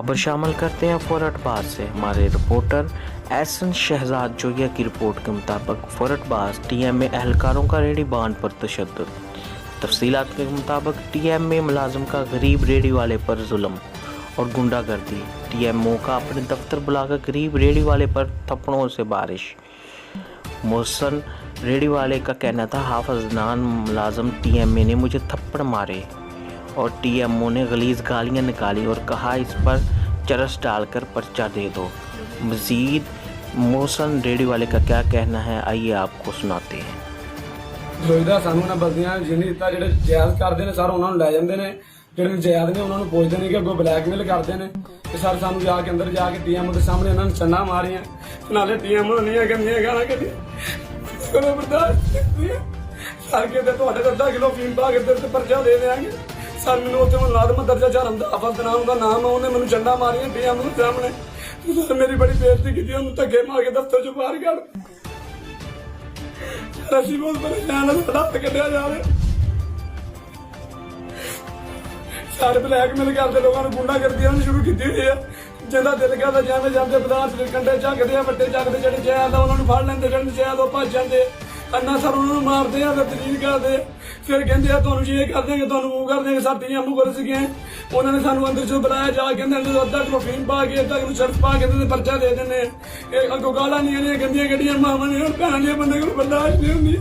खबर शामिल करते हैं फौरटबाज से। हमारे रिपोर्टर एहसन शहजाद जोया की रिपोर्ट के मुताबिक फौरटबाज टीएमए एहलकारों का रेडी बांध पर तशद्दुद। तफसीलात के मुताबिक टीएमए मुलाजिम का गरीब रेडी वाले पर जुल्म और गुंडागर्दी। टीएमओ का अपने दफ्तर बुलाकर गरीब रेडी वाले पर थप्पड़ों से बारिश। मोहसन रेडी वाले का कहना था, हाफिज नान मुलाजिम टीएमए ने मुझे थप्पड़ मारे और टीएमओ ने गलीज गालियां निकाली और कहा इस पर चरस डालकर पर्चा दे दो। मजीद मोहसन रेडी वाले का क्या कहना है, आइए आपको सुनाते हैं। जोईदा सानू ना बसदियां जिन्हें दिता जेडे जायज करते हैं सर उन्होंने लै जाते हैं, जेडे जायज ने उन्होंने पुछते हैं कि अगों ब्लैकमेल करते हैं कि सर सानू जाके अंदर जाके टीएमओ के सामने इन्होंने चन्ना मारियां, नाले टीएमओ नहीं गंदियां गालां कड्डियां करो बर्दाश्त सर कहते तुहाडे 1/2 किलो फीम पा के तेरे ते पर्चा दे देंगे। सर मैंने उत्थे मुलाजम दर्जा चरम दा हाफिज नाम का नाम है, उन्हें मैंने चंडा मारियां टीएमओ के सामने। सर मेरी बड़ी बेइज्जती की, उन्हें धक्के मार के दफ्तर चों बाहर कढ। ਅਸੀਂ ਬਹੁਤ ਪਰੇਸ਼ਾਨ ਹਾਂ, ਸਾਡਾ ਹੱਥ ਕੱਢਿਆ ਜਾਵੇ। ਸਾਰੇ ਬਲੈਕਮੇਲ ਕਰਦੇ ਲੋਕਾਂ ਨੂੰ ਗੁੰਡਾਗਰਦੀਆਂ ਨੂੰ ਸ਼ੁਰੂ ਕੀਤੀ ਹੋਈ ਆ। ਜਿਹਦਾ ਦਿਲ ਕਰਦਾ ਜਿਵੇਂ ਜਾਂਦੇ ਪਦਾਰਥ ਕੰਡੇ ਝੱਕਦੇ ਆ, ਵੱਡੇ ਚੱਕਦੇ, ਜਿਹੜੇ ਜਾਇਦ ਆ ਉਹਨਾਂ ਨੂੰ ਫੜ ਲੈਂਦੇ, ਜਿਹੜੇ ਜਾਇਦ ਉਹ ਭੱਜ ਜਾਂਦੇ। ਅੰਨਾ ਸਰ ਉਹਨਾਂ ਨੂੰ ਮਾਰਦੇ ਆ, ਫਿਰ ਤਜੀਜ਼ ਕਰਦੇ, ਫਿਰ ਕਹਿੰਦੇ ਆ ਤੁਹਾਨੂੰ ਜੀ ਇਹ ਕਰ ਦੇਂਗੇ, ਤੁਹਾਨੂੰ ਉਹ ਕਰ ਦੇਂਗੇ। ਸਾਡੀਆਂ ਮੂੰਹ ਕਰ ਸੀਗੇ, ਉਹਨਾਂ ਨੇ ਸਾਨੂੰ ਅੰਦਰ ਚੋਂ ਬੁਲਾਇਆ, ਜਾ ਕੇ ਅੰਦਰ 1/2 ਕਿਲੋ ਫੀਮ ਪਾ ਕੇ 1/2 ਕਿਲੋ ਸ਼ਰਫ ਪਾ ਕੇ ਤੇ ਪਰਚਾ ਦੇ ਦਿੰਦੇ। ਇਹ ਅੱਗੋਂ ਗਾਲਾਂ ਨਹੀਂ ਆਉਂਦੀਆਂ, ਗੰਦੀਆਂ ਗੱਡੀਆਂ ਮਾਵਾਂ ਨੇ, ਹੁਣ ਭੈਣਾਂ ਦੀਆਂ ਬੰਦੇ ਕੋਲ ਬਰਦਾਸ਼ਤ ਨਹੀਂ ਹੁੰਦੀ।